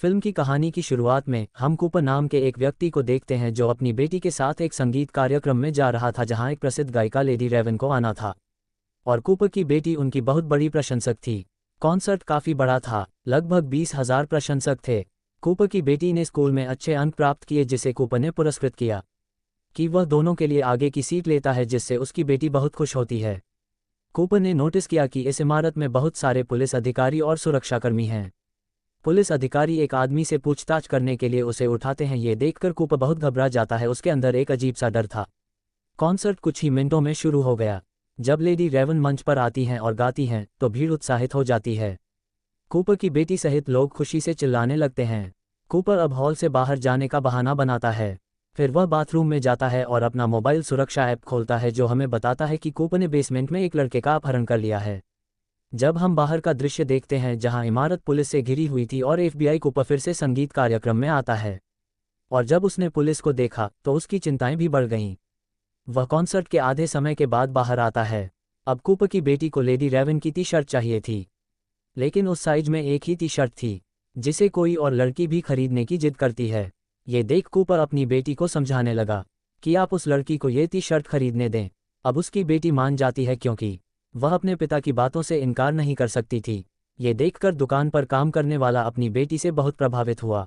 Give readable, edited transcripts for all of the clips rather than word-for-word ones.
Film की कहानी की शुरुआत में हम कूपर नाम के एक व्यक्ति को देखते हैं जो अपनी बेटी के साथ एक संगीत कार्यक्रम में जा रहा था जहां एक प्रसिद्ध गायिका लेडी रेवन को आना था और कूपर की बेटी उनकी बहुत बड़ी प्रशंसक थी। कॉन्सर्ट काफ़ी बड़ा था, लगभग 20,000 प्रशंसक थे। कूपर की बेटी ने स्कूल में अच्छे अंक प्राप्त किए जिसे कूपर ने पुरस्कृत किया कि वह दोनों के लिए आगे की सीट लेता है जिससे उसकी बेटी बहुत खुश होती है। कूपर ने नोटिस किया कि इस इमारत में बहुत सारे पुलिस अधिकारी और सुरक्षाकर्मी हैं। पुलिस अधिकारी एक आदमी से पूछताछ करने के लिए उसे उठाते हैं। ये देखकर कूपर बहुत घबरा जाता है, उसके अंदर एक अजीब सा डर था। कॉन्सर्ट कुछ ही मिनटों में शुरू हो गया। जब लेडी रेवन मंच पर आती हैं और गाती हैं तो भीड़ उत्साहित हो जाती है। कूपर की बेटी सहित लोग खुशी से चिल्लाने लगते हैं। कूपर अब हॉल से बाहर जाने का बहाना बनाता है। फिर वह बाथरूम में जाता है और अपना मोबाइल सुरक्षा ऐप खोलता है जो हमें बताता है कि कूपर ने बेसमेंट में एक लड़के का अपहरण कर लिया है। जब हम बाहर का दृश्य देखते हैं जहां इमारत पुलिस से घिरी हुई थी और FBI कूपर फिर से संगीत कार्यक्रम में आता है और जब उसने पुलिस को देखा तो उसकी चिंताएं भी बढ़ गईं। वह कॉन्सर्ट के आधे समय के बाद बाहर आता है। अब कूपर की बेटी को लेडी रेवन की टी-शर्ट चाहिए थी, लेकिन उस साइज में एक ही टी-शर्ट थी जिसे कोई और लड़की भी खरीदने की जिद करती है। ये देख कूपर अपनी बेटी को समझाने लगा कि आप उस लड़की को ये टी-शर्ट खरीदने दें। अब उसकी बेटी मान जाती है क्योंकि वह अपने पिता की बातों से इनकार नहीं कर सकती थी। ये देखकर दुकान पर काम करने वाला अपनी बेटी से बहुत प्रभावित हुआ।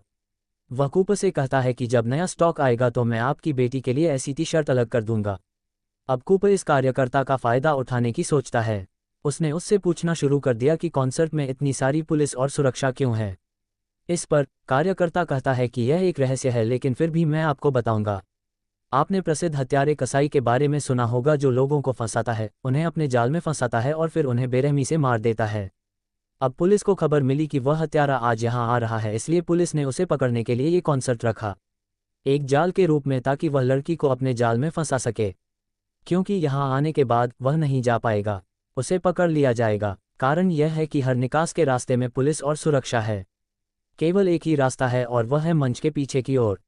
वह कूपर से कहता है कि जब नया स्टॉक आएगा तो मैं आपकी बेटी के लिए ऐसी टी-शर्ट अलग कर दूंगा। अब कूपर इस कार्यकर्ता का फ़ायदा उठाने की सोचता है। उसने उससे पूछना शुरू कर दिया कि कॉन्सर्ट में इतनी सारी पुलिस और सुरक्षा क्यों है। इस पर कार्यकर्ता कहता है कि यह एक रहस्य है, लेकिन फिर भी मैं आपको बताऊंगा। आपने प्रसिद्ध हत्यारे कसाई के बारे में सुना होगा जो लोगों को फंसाता है, उन्हें अपने जाल में फंसाता है और फिर उन्हें बेरहमी से मार देता है। अब पुलिस को खबर मिली कि वह हत्यारा आज यहां आ रहा है, इसलिए पुलिस ने उसे पकड़ने के लिए ये कॉन्सर्ट रखा, एक जाल के रूप में, ताकि वह लड़की को अपने जाल में फंसा सके। क्योंकि यहां आने के बाद वह नहीं जा पाएगा, उसे पकड़ लिया जाएगा। कारण यह है कि हर निकास के रास्ते में पुलिस और सुरक्षा है। केवल एक ही रास्ता है और वह है मंच के पीछे की ओर,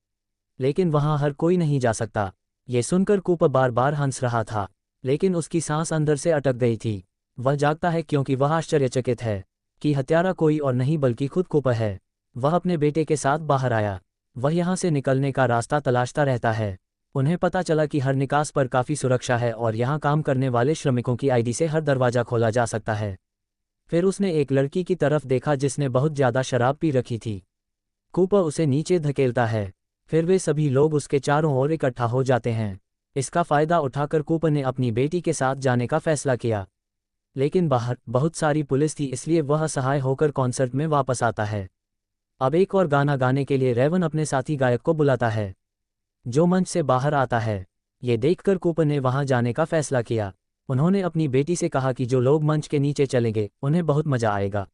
लेकिन वहां हर कोई नहीं जा सकता। ये सुनकर कूपर बार बार हंस रहा था, लेकिन उसकी सांस अंदर से अटक गई थी। वह जागता है क्योंकि वह आश्चर्यचकित है कि हत्यारा कोई और नहीं बल्कि खुद कूपर है। वह अपने बेटे के साथ बाहर आया। वह यहाँ से निकलने का रास्ता तलाशता रहता है। उन्हें पता चला कि हर निकास पर काफ़ी सुरक्षा है और यहाँ काम करने वाले श्रमिकों की ID से हर दरवाज़ा खोला जा सकता है। फिर उसने एक लड़की की तरफ देखा जिसने बहुत ज़्यादा शराब पी रखी थी। कूपर उसे नीचे धकेलता है। फिर वे सभी लोग उसके चारों ओर इकट्ठा हो जाते हैं। इसका फ़ायदा उठाकर कूपर ने अपनी बेटी के साथ जाने का फैसला किया, लेकिन बाहर बहुत सारी पुलिस थी, इसलिए वह असहाय होकर कॉन्सर्ट में वापस आता है। अब एक और गाना गाने के लिए रेवन अपने साथी गायक को बुलाता है जो मंच से बाहर आता है। ये देखकर कूपर ने वहां जाने का फैसला किया। उन्होंने अपनी बेटी से कहा कि जो लोग मंच के नीचे चलेंगे उन्हें बहुत मज़ा आएगा।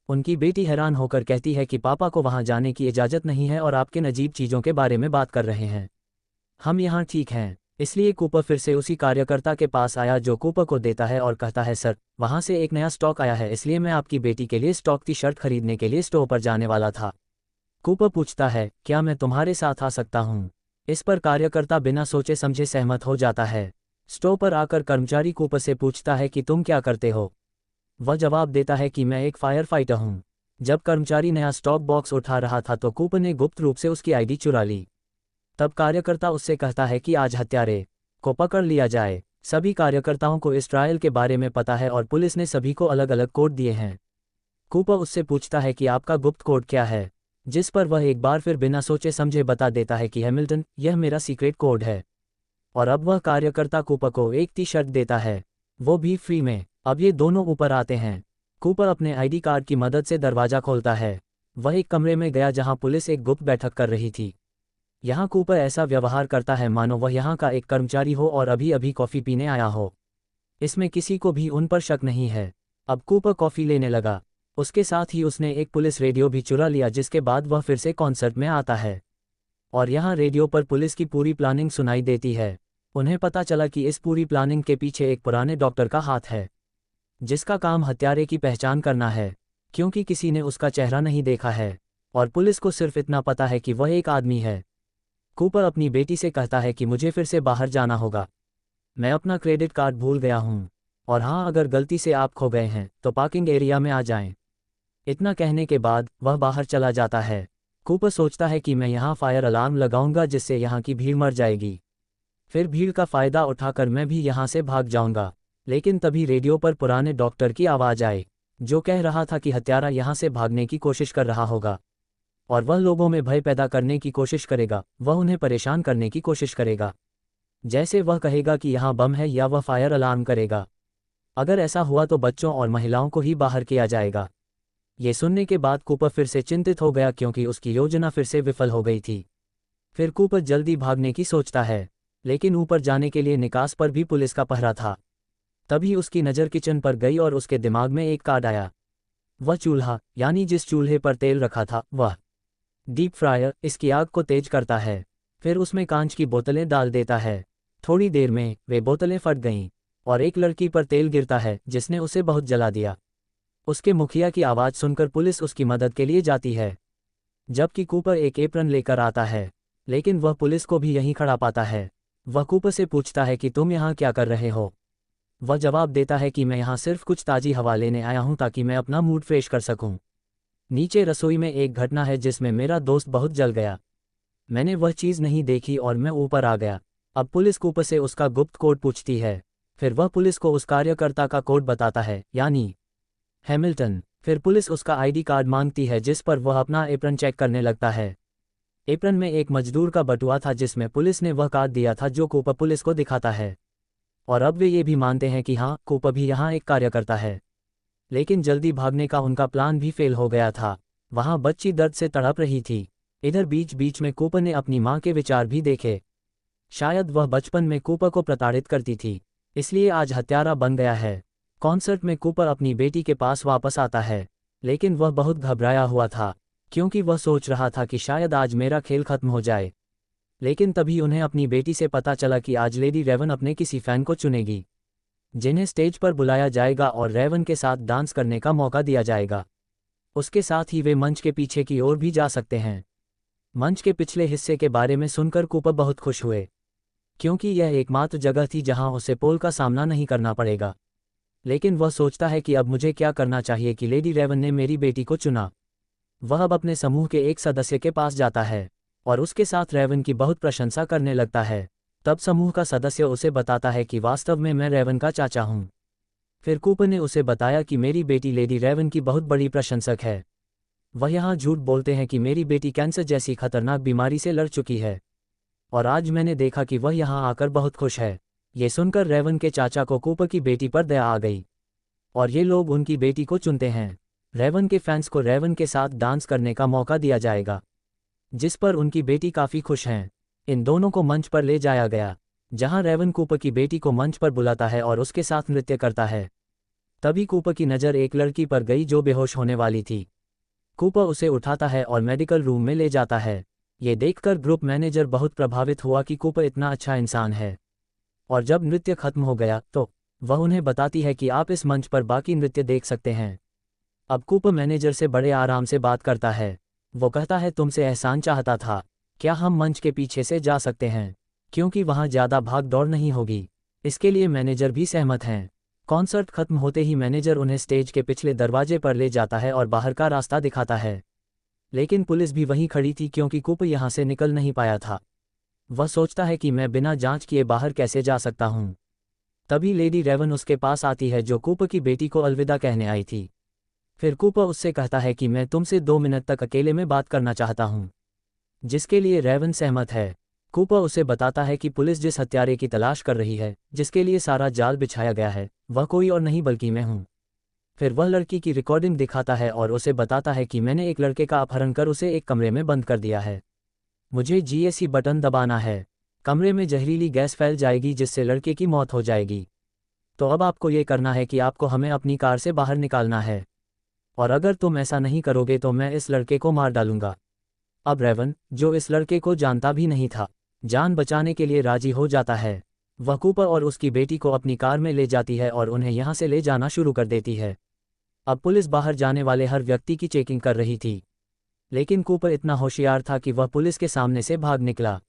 उनकी बेटी हैरान होकर कहती है कि पापा को वहां जाने की इजाज़त नहीं है और आपके अजीब चीज़ों के बारे में बात कर रहे हैं। हम यहाँ ठीक हैं। इसलिए कूपर फिर से उसी कार्यकर्ता के पास आया जो कूपर को देता है और कहता है, सर, वहाँ से एक नया स्टॉक आया है, इसलिए मैं आपकी बेटी के लिए स्टॉक की शर्ट खरीदने के लिए स्टोर पर जाने वाला था। कूपर पूछता है, क्या मैं तुम्हारे साथ आ सकता हूँ? इस पर कार्यकर्ता बिना सोचे समझे सहमत हो जाता है। स्टोर पर आकर कर्मचारी कूपर से पूछता है कि तुम क्या करते हो? वह जवाब देता है कि मैं एक फायर फाइटर हूँ। जब कर्मचारी नया स्टॉक बॉक्स उठा रहा था तो कूपर ने गुप्त रूप से उसकी ID चुरा ली। तब कार्यकर्ता उससे कहता है कि आज हत्यारे को पकड़ लिया जाए। सभी कार्यकर्ताओं को इस ट्रायल के बारे में पता है और पुलिस ने सभी को अलग अलग कोड दिए हैं। कूपर उससे पूछता है कि आपका गुप्त कोड क्या है, जिस पर वह एक बार फिर बिना सोचे समझे बता देता है कि हैमिल्टन, यह मेरा सीक्रेट कोड है। और अब वह कार्यकर्ता कूपर को एक टी-शर्ट देता है, वो भी फ्री में। अब ये दोनों ऊपर आते हैं। कूपर अपने ID कार्ड की मदद से दरवाज़ा खोलता है। वह एक कमरे में गया जहां पुलिस एक गुप्त बैठक कर रही थी। यहाँ कूपर ऐसा व्यवहार करता है मानो वह यहाँ का एक कर्मचारी हो और अभी अभी कॉफ़ी पीने आया हो। इसमें किसी को भी उन पर शक नहीं है। अब कूपर कॉफ़ी लेने लगा। उसके साथ ही उसने एक पुलिस रेडियो भी चुरा लिया, जिसके बाद वह फिर से कॉन्सर्ट में आता है और यहाँ रेडियो पर पुलिस की पूरी प्लानिंग सुनाई देती है। उन्हें पता चला कि इस पूरी प्लानिंग के पीछे एक पुराने डॉक्टर का हाथ है जिसका काम हत्यारे की पहचान करना है, क्योंकि किसी ने उसका चेहरा नहीं देखा है और पुलिस को सिर्फ इतना पता है कि वह एक आदमी है। कूपर अपनी बेटी से कहता है कि मुझे फिर से बाहर जाना होगा, मैं अपना क्रेडिट कार्ड भूल गया हूँ, और हाँ, अगर गलती से आप खो गए हैं तो पार्किंग एरिया में आ जाएं। इतना कहने के बाद वह बाहर चला जाता है। कूपर सोचता है कि मैं यहाँ फायर अलार्म लगाऊंगा जिससे यहाँ की भीड़ मर जाएगी। फिर भीड़ का फ़ायदा उठाकर मैं भी यहाँ से भाग जाऊंगा। लेकिन तभी रेडियो पर पुराने डॉक्टर की आवाज़ आए, जो कह रहा था कि हत्यारा यहाँ से भागने की कोशिश कर रहा होगा और वह लोगों में भय पैदा करने की कोशिश करेगा, वह उन्हें परेशान करने की कोशिश करेगा। जैसे वह कहेगा कि यहाँ बम है या वह फायर अलार्म करेगा। अगर ऐसा हुआ तो बच्चों और महिलाओं को ही बाहर किया जाएगा। ये सुनने के बाद कूपर फिर से चिंतित हो गया क्योंकि उसकी योजना फिर से विफल हो गई थी। फिर कूपर जल्दी भागने की सोचता है, लेकिन ऊपर जाने के लिए निकास पर भी पुलिस का पहरा था। तभी उसकी नज़र किचन पर गई और उसके दिमाग में एक कार्ड आया। वह चूल्हा, यानी जिस चूल्हे पर तेल रखा था, वह डीप फ्रायर इसकी आग को तेज करता है। फिर उसमें कांच की बोतलें डाल देता है। थोड़ी देर में वे बोतलें फट गईं और एक लड़की पर तेल गिरता है जिसने उसे बहुत जला दिया। उसके मुखिया की आवाज़ सुनकर पुलिस उसकी मदद के लिए जाती है, जबकि कूपर एक एप्रन लेकर आता है, लेकिन वह पुलिस को भी यहीं खड़ा पाता है। वह कूपर से पूछता है कि तुम यहाँ क्या कर रहे हो। वह जवाब देता है कि मैं यहाँ सिर्फ कुछ ताज़ी हवा लेने आया हूँ ताकि मैं अपना मूड फ्रेश कर सकूँ। नीचे रसोई में एक घटना है जिसमें मेरा दोस्त बहुत जल गया। मैंने वह चीज़ नहीं देखी और मैं ऊपर आ गया। अब पुलिस कूपर से उसका गुप्त कोड पूछती है। फिर वह पुलिस को उस कार्यकर्ता का कोड बताता है, यानी हैमिल्टन। फिर पुलिस उसका आईडी कार्ड मांगती है जिस पर वह अपना एप्रन चेक करने लगता है। एप्रन में एक मजदूर का बटुआ था जिसमें पुलिस ने वह कार्ड दिया था जो कूपर पुलिस को दिखाता है। और अब वे ये भी मानते हैं कि हाँ, कूपर भी यहाँ एक कार्यकर्ता है। लेकिन जल्दी भागने का उनका प्लान भी फेल हो गया था। वहाँ बच्ची दर्द से तड़प रही थी। इधर बीच बीच में कूपर ने अपनी माँ के विचार भी देखे। शायद वह बचपन में कूपर को प्रताड़ित करती थी, इसलिए आज हत्यारा बन गया है। कॉन्सर्ट में कूपर अपनी बेटी के पास वापस आता है, लेकिन वह बहुत घबराया हुआ था क्योंकि वह सोच रहा था कि शायद आज मेरा खेल खत्म हो जाए। लेकिन तभी उन्हें अपनी बेटी से पता चला कि आज लेडी रेवन अपने किसी फैन को चुनेगी, जिन्हें स्टेज पर बुलाया जाएगा और रेवन के साथ डांस करने का मौका दिया जाएगा। उसके साथ ही वे मंच के पीछे की ओर भी जा सकते हैं। मंच के पिछले हिस्से के बारे में सुनकर कूपर बहुत खुश हुए, क्योंकि यह एकमात्र जगह थी जहां उसे पोल का सामना नहीं करना पड़ेगा। लेकिन वह सोचता है कि अब मुझे क्या करना चाहिए कि लेडी रेवन ने मेरी बेटी को चुना। वह अब अपने समूह के एक सदस्य के पास जाता है और उसके साथ रेवन की बहुत प्रशंसा करने लगता है। तब समूह का सदस्य उसे बताता है कि वास्तव में मैं रेवन का चाचा हूँ। फिर कूपर ने उसे बताया कि मेरी बेटी लेडी रेवन की बहुत बड़ी प्रशंसक है। वह यहाँ झूठ बोलते हैं कि मेरी बेटी कैंसर जैसी खतरनाक बीमारी से लड़ चुकी है और आज मैंने देखा कि वह यहाँ आकर बहुत खुश है। ये सुनकर रेवन के चाचा को कूपर की बेटी पर दया आ गई और ये लोग उनकी बेटी को चुनते हैं। रेवन के फैंस को रेवन के साथ डांस करने का मौका दिया जाएगा, जिस पर उनकी बेटी काफ़ी खुश हैं। इन दोनों को मंच पर ले जाया गया, जहां रेवन कूपर की बेटी को मंच पर बुलाता है और उसके साथ नृत्य करता है। तभी कूपर की नज़र एक लड़की पर गई जो बेहोश होने वाली थी। कूपर उसे उठाता है और मेडिकल रूम में ले जाता है। ये देखकर ग्रुप मैनेजर बहुत प्रभावित हुआ कि कूपर इतना अच्छा इंसान है। और जब नृत्य खत्म हो गया तो वह उन्हें बताती है कि आप इस मंच पर बाकी नृत्य देख सकते हैं। अब कूपर मैनेजर से बड़े आराम से बात करता है। वो कहता है तुमसे एहसान चाहता था, क्या हम मंच के पीछे से जा सकते हैं, क्योंकि वहाँ ज़्यादा भाग दौड़ नहीं होगी। इसके लिए मैनेजर भी सहमत हैं। कॉन्सर्ट खत्म होते ही मैनेजर उन्हें स्टेज के पिछले दरवाजे पर ले जाता है और बाहर का रास्ता दिखाता है। लेकिन पुलिस भी वहीं खड़ी थी क्योंकि कूपर यहाँ से निकल नहीं पाया था। वह सोचता है कि मैं बिना जांच किए बाहर कैसे जा सकता हूँ। तभी लेडी रेवन उसके पास आती है जो कूपर की बेटी को अलविदा कहने आई थी। फिर कूपर उससे कहता है कि मैं तुमसे 2 मिनट तक अकेले में बात करना चाहता हूँ, जिसके लिए रेवन सहमत है। कूपर उसे बताता है कि पुलिस जिस हत्यारे की तलाश कर रही है, जिसके लिए सारा जाल बिछाया गया है, वह कोई और नहीं बल्कि मैं हूँ। फिर वह लड़की की रिकॉर्डिंग दिखाता है और उसे बताता है कि मैंने एक लड़के का अपहरण कर उसे एक कमरे में बंद कर दिया है। मुझे GSE बटन दबाना है। कमरे में जहरीली गैस फैल जाएगी जिससे लड़के की मौत हो जाएगी। तो अब आपको ये करना है कि आपको हमें अपनी कार से बाहर निकालना है, और अगर तुम ऐसा नहीं करोगे तो मैं इस लड़के को मार डालूंगा। अब रेवन, जो इस लड़के को जानता भी नहीं था, जान बचाने के लिए राजी हो जाता है। वह कूपर और उसकी बेटी को अपनी कार में ले जाती है और उन्हें यहाँ से ले जाना शुरू कर देती है। अब पुलिस बाहर जाने वाले हर व्यक्ति की चेकिंग कर रही थी, लेकिन कूपर इतना होशियार था कि वह पुलिस के सामने से भाग निकला।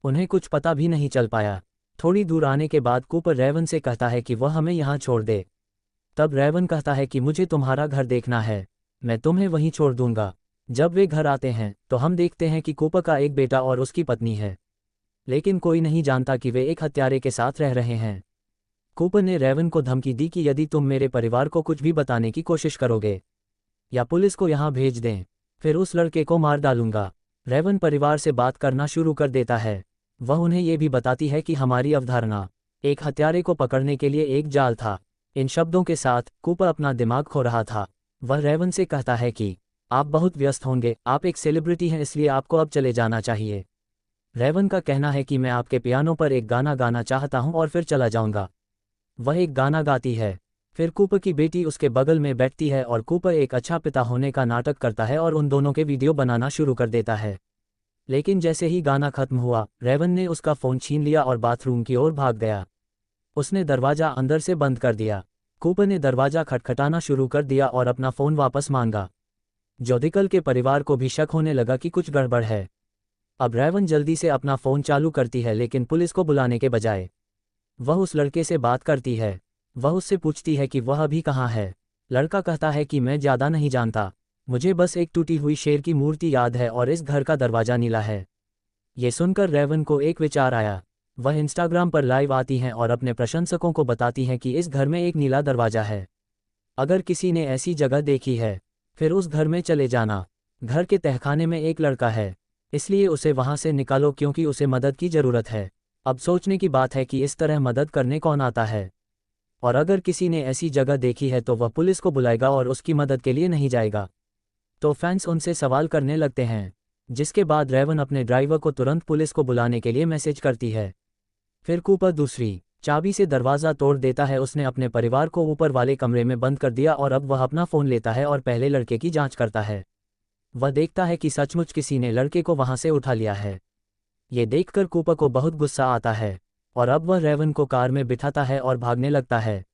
उन्हें कुछ पता भी नहीं चल पाया। थोड़ी दूर आने के बाद कूपर रेवन से कहता है कि वह हमें यहाँ छोड़ दे। तब रेवन कहता है कि मुझे तुम्हारा घर देखना है। मैं तुम्हें वहीं छोड़ दूंगा। जब वे घर आते हैं तो हम देखते हैं कि कूपर का एक बेटा और उसकी पत्नी है, लेकिन कोई नहीं जानता कि वे एक हत्यारे के साथ रह रहे हैं। कूपर ने रेवन को धमकी दी कि यदि तुम मेरे परिवार को कुछ भी बताने की कोशिश करोगे या पुलिस को यहाँ भेज दें, फिर उस लड़के को मार डालूंगा। रेवन परिवार से बात करना शुरू कर देता है। वह उन्हें ये भी बताती है कि हमारी अवधारणा एक हत्यारे को पकड़ने के लिए एक जाल था। इन शब्दों के साथ कूपर अपना दिमाग खो रहा था। वह रेवन से कहता है कि आप बहुत व्यस्त होंगे, आप एक सेलिब्रिटी हैं, इसलिए आपको अब चले जाना चाहिए। रेवन का कहना है कि मैं आपके पियानो पर एक गाना गाना चाहता हूं और फिर चला जाऊंगा। वह एक गाना गाती है। फिर कूपर की बेटी उसके बगल में बैठती है और कूपर एक अच्छा पिता होने का नाटक करता है और उन दोनों के वीडियो बनाना शुरू कर देता है। लेकिन जैसे ही गाना खत्म हुआ, रेवन ने उसका फ़ोन छीन लिया और बाथरूम की ओर भाग गया। उसने दरवाज़ा अंदर से बंद कर दिया। कूपर ने दरवाज़ा खटखटाना शुरू कर दिया और अपना फ़ोन वापस मांगा। जोदिकल के परिवार को भी शक होने लगा कि कुछ गड़बड़ है। अब रेवन जल्दी से अपना फ़ोन चालू करती है, लेकिन पुलिस को बुलाने के बजाय वह उस लड़के से बात करती है। वह उससे पूछती है कि वह अभी कहाँ है। लड़का कहता है कि मैं ज़्यादा नहीं जानता, मुझे बस एक टूटी हुई शेर की मूर्ति याद है और इस घर का दरवाज़ा नीला है। ये सुनकर रेवन को एक विचार आया। वह इंस्टाग्राम पर लाइव आती हैं और अपने प्रशंसकों को बताती हैं कि इस घर में एक नीला दरवाज़ा है। अगर किसी ने ऐसी जगह देखी है, फिर उस घर में चले जाना। घर के तहखाने में एक लड़का है, इसलिए उसे वहाँ से निकालो क्योंकि उसे मदद की ज़रूरत है। अब सोचने की बात है कि इस तरह मदद करने कौन आता है, और अगर किसी ने ऐसी जगह देखी है तो वह पुलिस को बुलाएगा और उसकी मदद के लिए नहीं जाएगा। तो फैंस उनसे सवाल करने लगते हैं, जिसके बाद रेवन अपने ड्राइवर को तुरंत पुलिस को बुलाने के लिए मैसेज करती है। फिर कूपर दूसरी चाबी से दरवाज़ा तोड़ देता है। उसने अपने परिवार को ऊपर वाले कमरे में बंद कर दिया और अब वह अपना फ़ोन लेता है और पहले लड़के की जांच करता है। वह देखता है कि सचमुच किसी ने लड़के को वहां से उठा लिया है। ये देखकर कूपर को बहुत गुस्सा आता है और अब वह रेवन को कार में बिठाता है और भागने लगता है।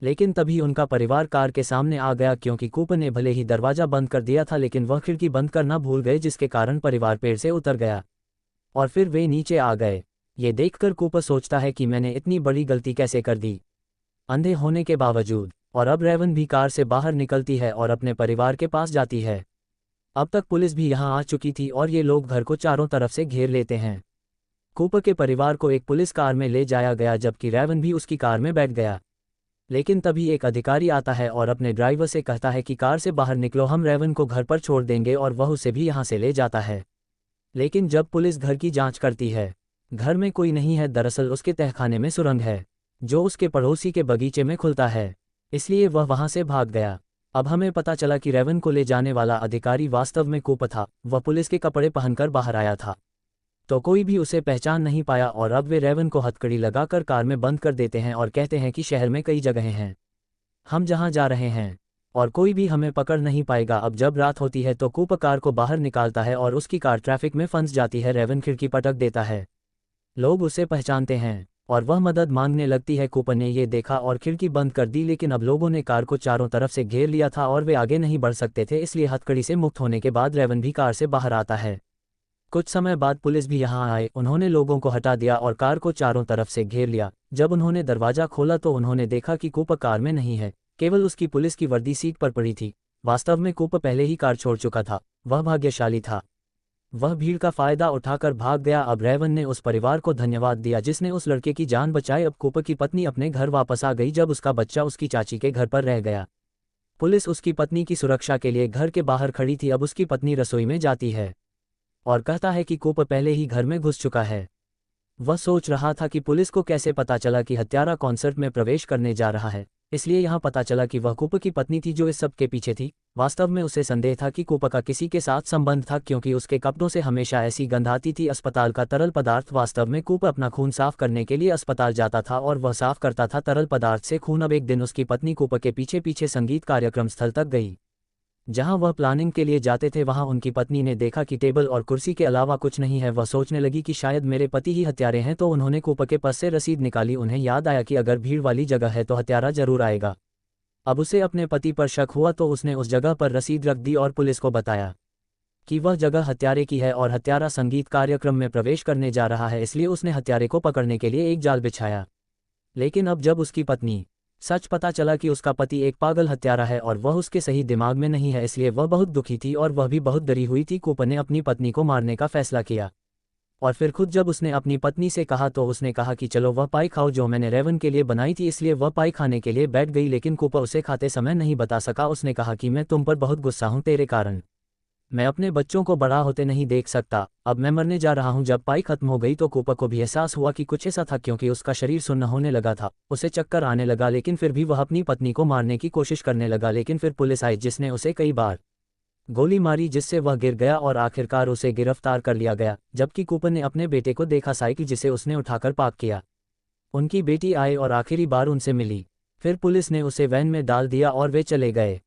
लेकिन तभी उनका परिवार कार के सामने आ गया, क्योंकि कूपर ने भले ही दरवाज़ा बंद कर दिया था लेकिन वह खिड़की बंद करना भूल गए, जिसके कारण परिवार पेड़ से उतर गया और फिर वे नीचे आ गए। ये देखकर कूपर सोचता है कि मैंने इतनी बड़ी गलती कैसे कर दी, अंधे होने के बावजूद। और अब रेवन भी कार से बाहर निकलती है और अपने परिवार के पास जाती है। अब तक पुलिस भी यहाँ आ चुकी थी और ये लोग घर को चारों तरफ से घेर लेते हैं। कूपर के परिवार को एक पुलिस कार में ले जाया गया, जबकि रेवन भी उसकी कार में बैठ गया। लेकिन तभी एक अधिकारी आता है और अपने ड्राइवर से कहता है कि कार से बाहर निकलो, हम रेवन को घर पर छोड़ देंगे, और वह उसे भी यहाँ से ले जाता है। लेकिन जब पुलिस घर की जांच करती है, घर में कोई नहीं है। दरअसल उसके तहखाने में सुरंग है जो उसके पड़ोसी के बगीचे में खुलता है, इसलिए वह वहां से भाग गया। अब हमें पता चला कि रेवन को ले जाने वाला अधिकारी वास्तव में कूपर था। वह पुलिस के कपड़े पहनकर बाहर आया था, तो कोई भी उसे पहचान नहीं पाया। और अब वे रेवन को हथकड़ी लगाकर कार में बंद कर देते हैं और कहते हैं कि शहर में कई जगहें हैं, हम जहां जा रहे हैं और कोई भी हमें पकड़ नहीं पाएगा। अब जब रात होती है तो कूपर कार को बाहर निकालता है और उसकी कार ट्रैफिक में फंस जाती है। रेवन खिड़की पटक देता है, लोग उसे पहचानते हैं और वह मदद मांगने लगती है। कूपर ने ये देखा और खिड़की बंद कर दी, लेकिन अब लोगों ने कार को चारों तरफ से घेर लिया था और वे आगे नहीं बढ़ सकते थे। इसलिए हथकड़ी से मुक्त होने के बाद रेवन भी कार से बाहर आता है। कुछ समय बाद पुलिस भी यहाँ आए, उन्होंने लोगों को हटा दिया और कार को चारों तरफ से घेर लिया। जब उन्होंने दरवाज़ा खोला तो उन्होंने देखा कि कूपर कार में नहीं है, केवल उसकी पुलिस की वर्दी सीट पर पड़ी थी। वास्तव में कूपर पहले ही कार छोड़ चुका था। वह भाग्यशाली था, वह भीड़ का फायदा उठाकर भाग गया। अब रेवन ने उस परिवार को धन्यवाद दिया जिसने उस लड़के की जान बचाई। अब कूपर की पत्नी अपने घर वापस आ गई जब उसका बच्चा उसकी चाची के घर पर रह गया। पुलिस उसकी पत्नी की सुरक्षा के लिए घर के बाहर खड़ी थी। अब उसकी पत्नी रसोई में जाती है और कहता है कि कूपर पहले ही घर में घुस चुका है। वह सोच रहा था कि पुलिस को कैसे पता चला कि हत्यारा कॉन्सर्ट में प्रवेश करने जा रहा है, इसलिए यहाँ पता चला कि वह कूपर की पत्नी थी जो इस सब के पीछे थी। वास्तव में उसे संदेह था कि कूपर का किसी के साथ संबंध था, क्योंकि उसके कपड़ों से हमेशा ऐसी गंध आती थी। अस्पताल का तरल पदार्थ। वास्तव में कूपर अपना खून साफ करने के लिए अस्पताल जाता था और वह साफ करता था तरल पदार्थ से खून। अब एक दिन उसकी पत्नी कूपर के पीछे पीछे संगीत कार्यक्रम स्थल तक गई जहां वह प्लानिंग के लिए जाते थे। वहां उनकी पत्नी ने देखा कि टेबल और कुर्सी के अलावा कुछ नहीं है। वह सोचने लगी कि शायद मेरे पति ही हत्यारे हैं, तो उन्होंने कूपर के पास से रसीद निकाली। उन्हें याद आया कि अगर भीड़ वाली जगह है तो हत्यारा जरूर आएगा। अब उसे अपने पति पर शक हुआ तो उसने उस जगह पर रसीद रख दी और पुलिस को बताया कि वह जगह हत्यारे की है और हत्यारा संगीत कार्यक्रम में प्रवेश करने जा रहा है। इसलिए उसने हत्यारे को पकड़ने के लिए एक जाल बिछाया। लेकिन अब जब उसकी पत्नी सच पता चला कि उसका पति एक पागल हत्यारा है और वह उसके सही दिमाग में नहीं है, इसलिए वह बहुत दुखी थी और वह भी बहुत डरी हुई थी। कूपर ने अपनी पत्नी को मारने का फैसला किया और फिर खुद जब उसने अपनी पत्नी से कहा तो उसने कहा कि चलो वह पाई खाओ जो मैंने रेवन के लिए बनाई थी। इसलिए वह पाई खाने के लिए बैठ गई, लेकिन कूपर उसे खाते समय नहीं बता सका। उसने कहा कि मैं तुम पर बहुत गुस्सा हूं, तेरे कारण मैं अपने बच्चों को बड़ा होते नहीं देख सकता, अब मैं मरने जा रहा हूं। जब पाई खत्म हो गई तो कूपर को भी एहसास हुआ कि कुछ ऐसा था, क्योंकि उसका शरीर सुन्न होने लगा था, उसे चक्कर आने लगा, लेकिन फिर भी वह अपनी पत्नी को मारने की कोशिश करने लगा। लेकिन फिर पुलिस आई जिसने उसे कई बार गोली मारी, जिससे वह गिर गया और आखिरकार उसे गिरफ्तार कर लिया गया। जबकि कूपर ने अपने बेटे को देखा साइकिल जिसे उसने उठाकर पार्क किया। उनकी बेटी आई और आखिरी बार उनसे मिली। फिर पुलिस ने उसे वैन में डाल दिया और वे चले गए।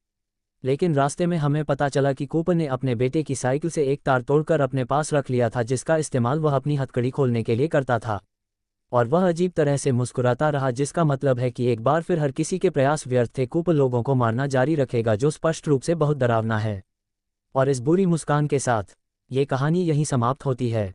लेकिन रास्ते में हमें पता चला कि कूपर ने अपने बेटे की साइकिल से एक तार तोड़कर अपने पास रख लिया था, जिसका इस्तेमाल वह अपनी हथकड़ी खोलने के लिए करता था। और वह अजीब तरह से मुस्कुराता रहा, जिसका मतलब है कि एक बार फिर हर किसी के प्रयास व्यर्थ थे। कूपर लोगों को मारना जारी रखेगा, जो स्पष्ट रूप से बहुत डरावना है। और इस बुरी मुस्कान के साथ ये कहानी यहीं समाप्त होती है।